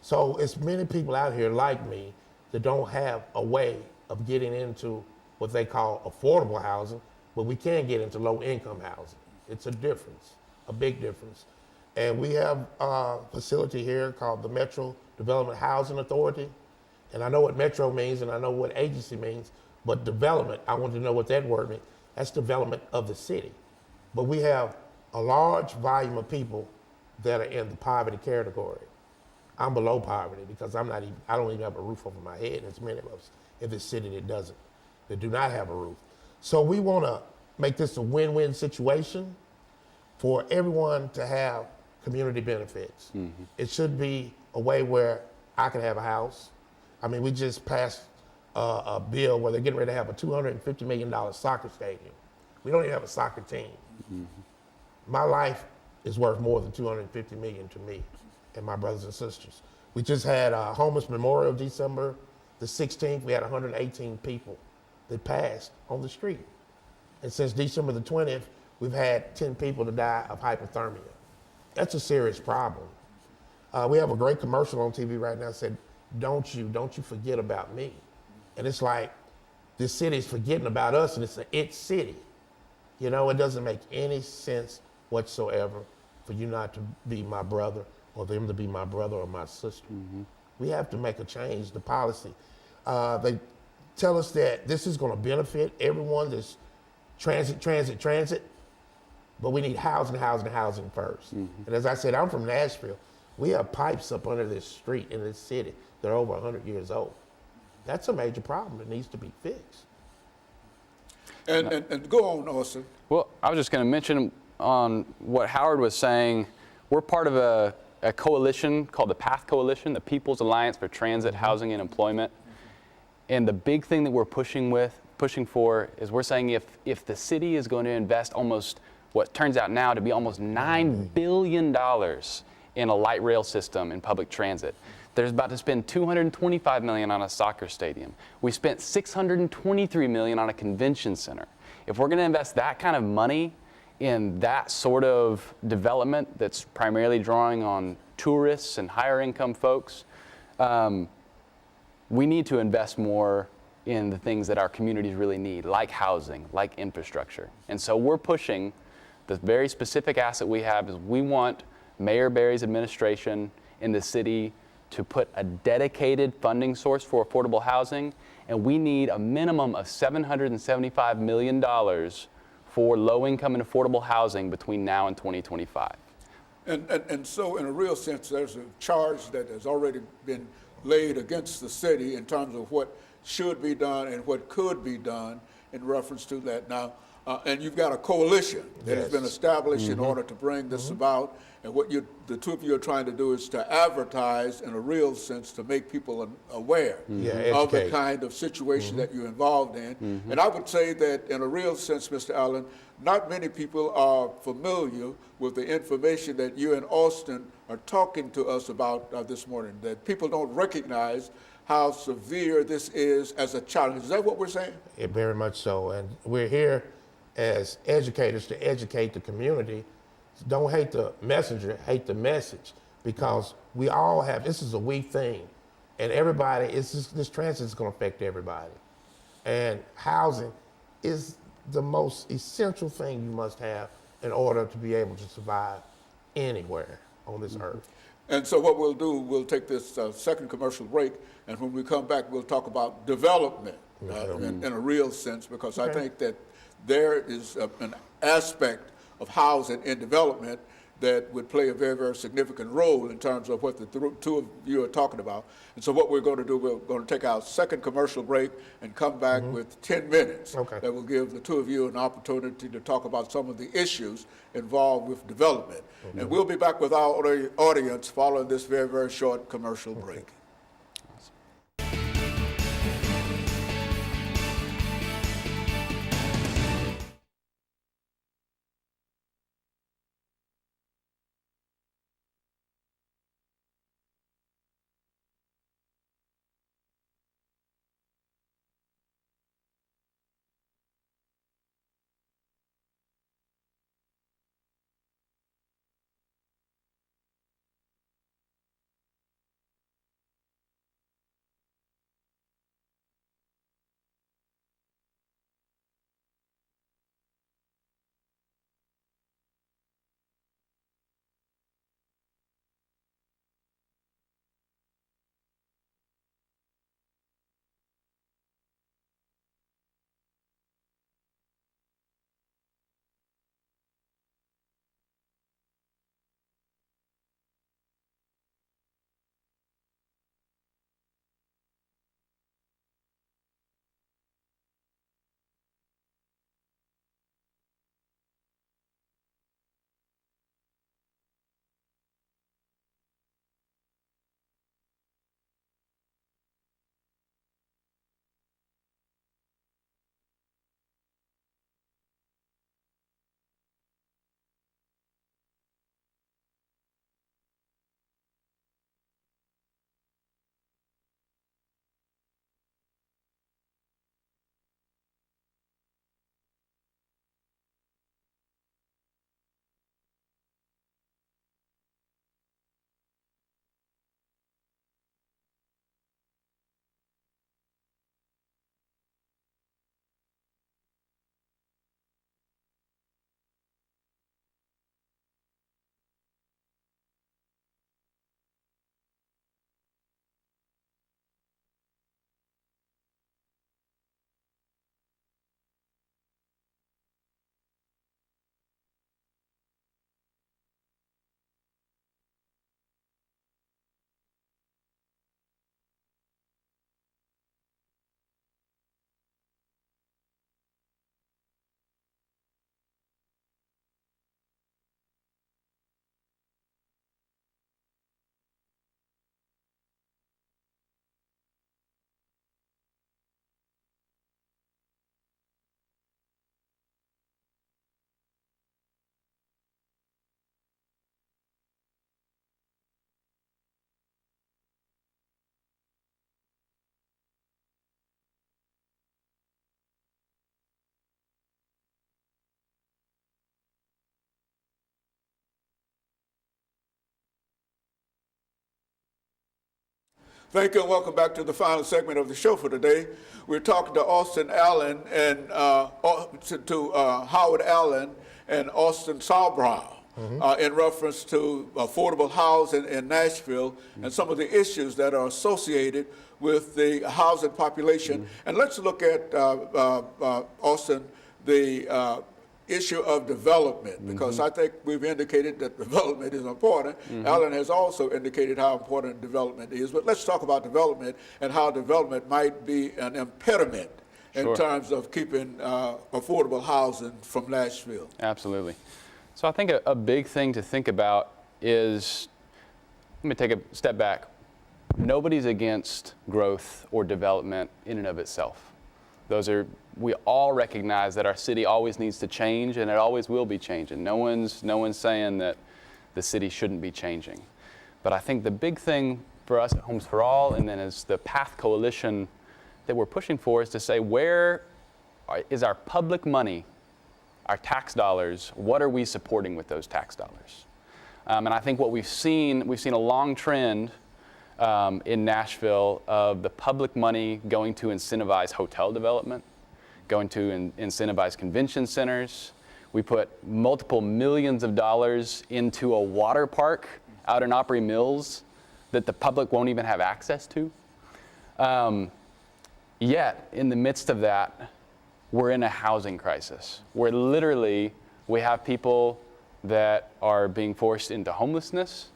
S5: So it's many people out here like me that don't have a way of getting into what they call affordable housing, but we can get into low-income housing. It's a difference, a big difference. And we have a facility here called the Metro Development Housing Authority. And I know what Metro means and I know what agency means, but development, I want to know what that word means. That's development of the city. But we have a large volume of people that are in the poverty category. I'm below poverty because I don't even have a roof over my head. There's many of us in this city that do not have a roof. So we want to make this a win-win situation for everyone to have community benefits. Mm-hmm. It should be a way where I can have a house. I mean, we just passed a bill where they're getting ready to have a $250 million soccer stadium. We don't even have a soccer team. Mm-hmm. My life is worth more than $250 million to me and my brothers and sisters. We just had a homeless memorial December the 16th. We had 118 people that passed on the street. And since December the 20th, we've had 10 people to die of hypothermia. That's a serious problem. We have a great commercial on TV right now that said, don't you forget about me. And it's like, this city is forgetting about us and it's an it city. You know, it doesn't make any sense whatsoever for you not to be my brother or them to be my brother or my sister. Mm-hmm. We have to make a change, the policy. They tell us that this is gonna benefit everyone, this transit, but we need housing first. Mm-hmm. And as I said, I'm from Nashville. We have pipes up under this street in this city that are over 100 years old. That's a major problem that needs to be fixed.
S1: And go on, Austin.
S6: Well, I was just going to mention on what Howard was saying, we're part of a coalition called the PATH Coalition, the People's Alliance for Transit, Housing, and Employment. And the big thing that we're pushing for is we're saying if the city is going to invest almost what turns out now to be almost $9 billion in a light rail system in public transit, there's about to spend $225 million on a soccer stadium. We spent $623 million on a convention center. If we're going to invest that kind of money in that sort of development that's primarily drawing on tourists and higher income folks, we need to invest more in the things that our communities really need, like housing, like infrastructure. And so we're pushing the very specific asset we have is we want Mayor Berry's administration in the city to put a dedicated funding source for affordable housing, and we need a minimum of $775 million for low-income and affordable housing between now and 2025.
S1: And so in a real sense, there's a charge that has already been laid against the city in terms of what should be done and what could be done in reference to that. Now, and you've got a coalition that has been established in order to bring this about. And what the two of you are trying to do is to advertise in a real sense to make people aware of the kind of situation that you're involved in. And I would say that in a real sense, Mr. Allen, not many people are familiar with the information that you and Austin are talking to us about this morning, that people don't recognize how severe this is as a challenge. Is that what we're saying?
S5: Yeah, very much so. And we're here as educators to educate the community. Don't hate the messenger, hate the message, because we all have, this is a we thing, and everybody, this transit is going to affect everybody. And housing is the most essential thing you must have in order to be able to survive anywhere on this earth.
S1: And so what we'll do, we'll take this second commercial break, and when we come back, we'll talk about development in a real sense, because I think that there is an aspect of housing in development that would play a very, very significant role in terms of what the two of you are talking about. And so what we're going to do, we're going to take our second commercial break and come back with 10 minutes that will give the two of you an opportunity to talk about some of the issues involved with development. And we'll be back with our audience following this very, very short commercial break. Thank you, and welcome back to the final segment of the show for today. We're talking to Austin Allen and Howard Allen and Austin Salbrow in reference to affordable housing in Nashville and some of the issues that are associated with the housing population. And let's look at, Austin, the issue of development, because I think we've indicated that development is important. Alan has also indicated how important development is. But let's talk about development and how development might be an impediment in terms of keeping affordable housing from Nashville.
S6: Absolutely. So I think a big thing to think about is, let me take a step back. Nobody's against growth or development in and of itself. We all recognize that our city always needs to change, and it always will be changing. No one's saying that the city shouldn't be changing. But I think the big thing for us at Homes for All, and then as the PATH Coalition that we're pushing for, is to say, where is our public money, our tax dollars, what are we supporting with those tax dollars? And I think what we've seen a long trend in Nashville of the public money going to incentivize hotel development, going to incentivize convention centers. We put multiple millions of dollars into a water park out in Opry Mills that the public won't even have access to. Yet, in the midst of that, we're in a housing crisis where literally we have people that are being forced into homelessness,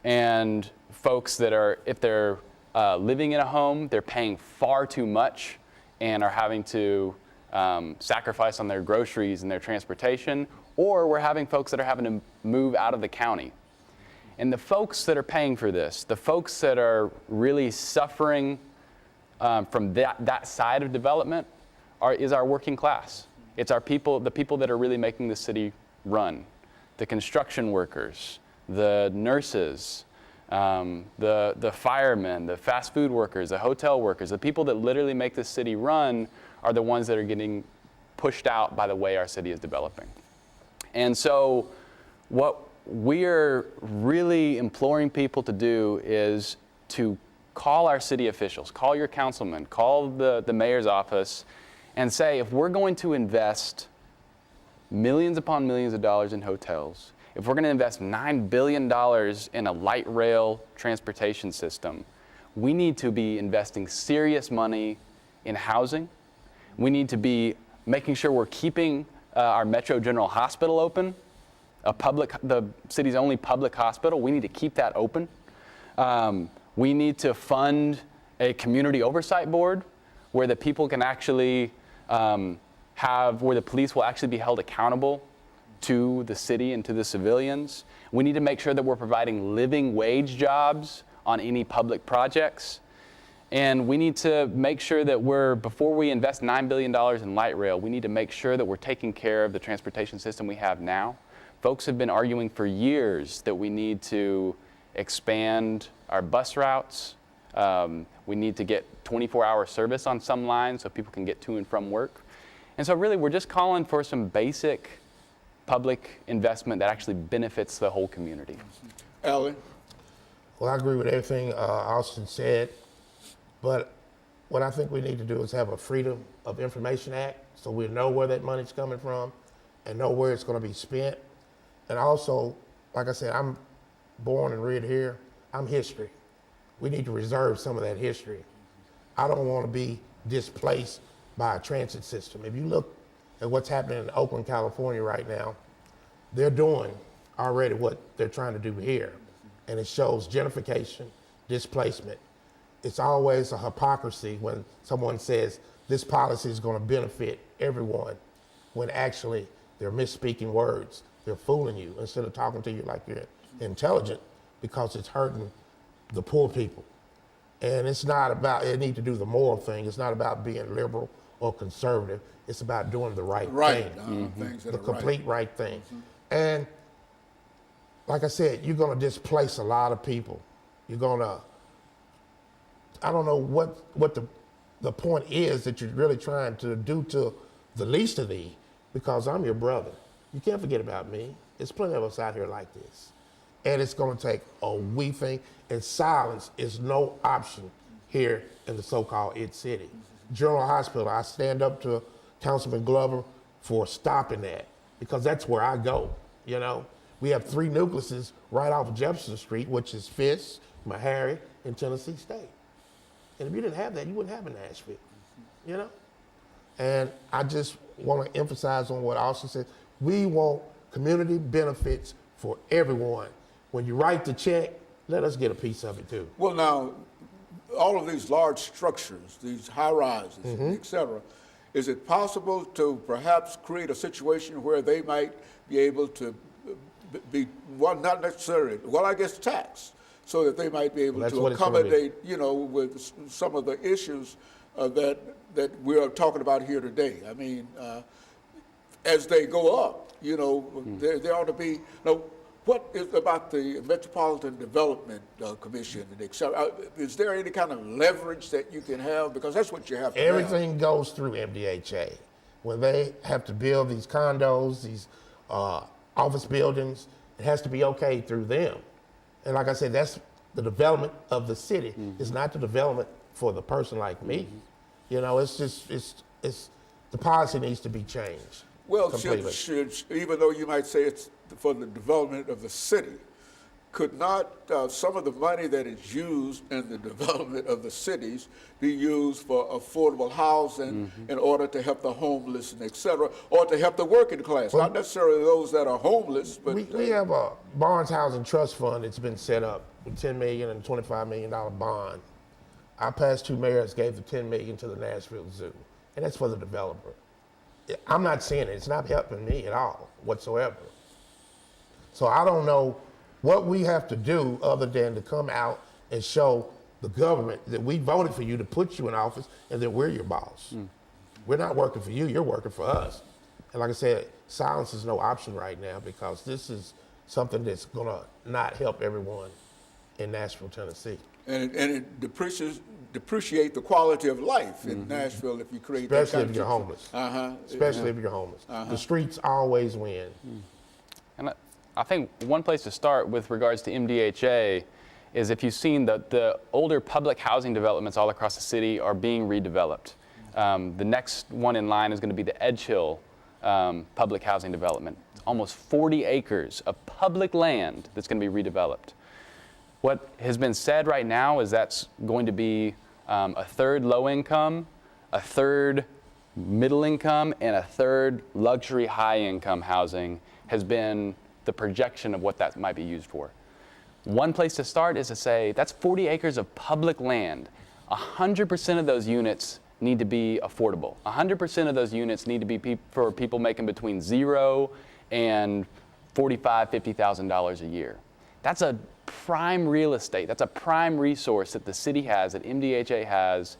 S6: and folks that are, if they're living in a home, they're paying far too much and are having to sacrifice on their groceries and their transportation, or we're having folks that are having to move out of the county. And the folks that are paying for this, the folks that are really suffering from that side of development is our working class. It's our people, the people that are really making the city run. The construction workers, the nurses, the firemen, the fast food workers, the hotel workers, the people that literally make the city run are the ones that are getting pushed out by the way our city is developing. And so what we're really imploring people to do is to call our city officials, call your councilman, call the mayor's office, and say, if we're going to invest millions upon millions of dollars in hotels, if we're going to invest $9 billion in a light rail transportation system, we need to be investing serious money in housing. We need to be making sure we're keeping our Metro General Hospital open, the city's only public hospital. We need to keep that open. We need to fund a community oversight board where the people can actually where the police will actually be held accountable to the city and to the civilians. We need to make sure that we're providing living wage jobs on any public projects. And we need to make sure that before we invest $9 billion in light rail, we need to make sure that we're taking care of the transportation system we have now. Folks have been arguing for years that we need to expand our bus routes. We need to get 24-hour service on some lines so people can get to and from work. And so really, we're just calling for some basic public investment that actually benefits the whole community.
S1: Alan?
S5: Well, I agree with everything Austin said, but what I think we need to do is have a Freedom of Information Act so we know where that money's coming from and know where it's going to be spent. And also, like I said, I'm born and reared here. I'm history. We need to reserve some of that history. I don't want to be displaced by a transit system. If you look at what's happening in Oakland, California right now, they're doing already what they're trying to do here. And it shows gentrification, displacement. It's always a hypocrisy when someone says this policy is going to benefit everyone, when actually they're misspeaking words. They're fooling you instead of talking to you like you're intelligent, because it's hurting the poor people. And it's not about, it need to do the moral thing. It's not about being liberal or conservative. It's about doing the right thing.
S1: Things that
S5: The
S1: are
S5: complete right thing. And like I said, you're gonna displace a lot of people. You're gonna, I don't know what the point is that you're really trying to do to the least of thee, because I'm your brother. You can't forget about me. There's plenty of us out here like this. And it's gonna take a wee thing, and silence is no option here in the so-called It City. General Hospital, I stand up to Councilman Glover for stopping that, because that's where I go, you know? We have 3 nucleuses right off of Jefferson Street, which is Fisk, Meharry, and Tennessee State. And if you didn't have that, you wouldn't have a Nashville, you know? And I just want to emphasize on what Austin said. We want community benefits for everyone. When you write the check, let us get a piece of it too.
S1: Well, now, all of these large structures, these high rises, et cetera, is it possible to perhaps create a situation where they might be able to be, well, not necessarily, well, I guess taxed, so that they might be able to accommodate, you know, with some of the issues that we are talking about here today. I mean, as they go up, you know, there ought to be, now, what is about the Metropolitan Development Commission and et cetera? Is there any kind of leverage that you can have? Because that's what you have to
S5: Everything goes through MDHA. When they have to build these condos, these office buildings, it has to be okay through them. And like I said, that's the development of the city. It's not the development for the person like me. You know, it's just, it's the policy needs to be changed.
S1: Well,
S5: completely.
S1: even though you might say it's for the development of the city, could not some of the money that is used in the development of the cities be used for affordable housing in order to help the homeless and et cetera, or to help the working class? Not necessarily those that are homeless, but
S5: We have a Barnes Housing Trust Fund that's been set up with $10 million and $25 million bond. Our past two mayors gave the $10 million to the Nashville Zoo, and that's for the developer. I'm not saying it. It's not helping me at all whatsoever. So I don't know what we have to do other than to come out and show the government that we voted for you to put you in office and that we're your boss. We're not working for you, you're working for us. And like I said, silence is no option right now because this is something that's gonna not help everyone in Nashville, Tennessee.
S1: and it depreciate the quality of life in Nashville if you create that
S5: Especially
S1: kind
S5: if you're
S1: of
S5: homeless.
S1: Especially
S5: if you're homeless. The streets always win.
S6: And I think one place to start with regards to MDHA is if you've seen the older public housing developments all across the city are being redeveloped. The next one in line is going to be the Edge Hill public housing development. It's almost 40 acres of public land that's going to be redeveloped. What has been said right now is that's going to be a third low income, a third middle income, and a third luxury high income housing has been the projection of what that might be used for. One place to start is to say that's 40 acres of public land. 100% of those units need to be affordable. 100% of those units need to be for people making between $0 and $45,000, $50,000 a year. That's a prime real estate. That's a prime resource that the city has, that MDHA has.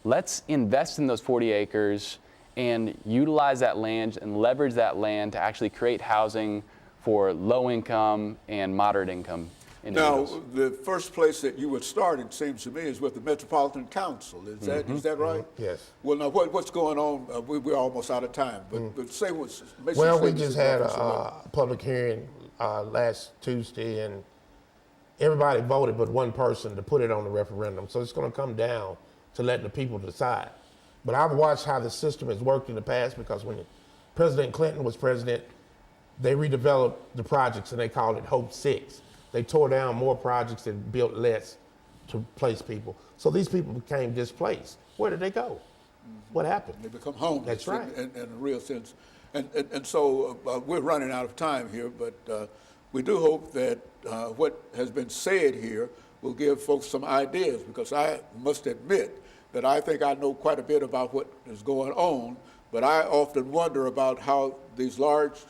S6: Let's invest in those 40 acres and utilize that land and leverage that land to actually create housing for low income and moderate income individuals.
S1: Now, the first place that you would start, it seems to me, is with the Metropolitan Council. Is that right?
S5: Yes.
S1: Well, now what's going on? We're almost out of time, but say what's.
S5: Well, we just had a public hearing last Tuesday, and everybody voted but one person to put it on the referendum. So it's going to come down to letting the people decide. But I've watched how the system has worked in the past because when President Clinton was president, they redeveloped the projects and they called it Hope 6. They tore down more projects and built less to place people. So these people became displaced. Where did they go? What happened?
S1: They become homeless.
S5: That's right.
S1: In a real sense. And so we're running out of time here, but we do hope that what has been said here will give folks some ideas, because I must admit that I think I know quite a bit about what is going on, but I often wonder about how these large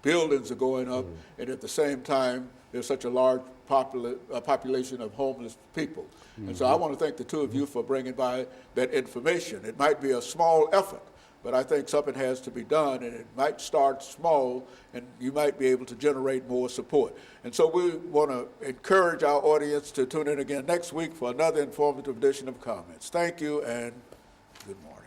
S1: buildings are going up, and at the same time, there's such a large population of homeless people. And so I want to thank the two of you for bringing by that information. It might be a small effort, but I think something has to be done, and it might start small, and you might be able to generate more support. And so we want to encourage our audience to tune in again next week for another informative edition of Comments. Thank you, and good morning.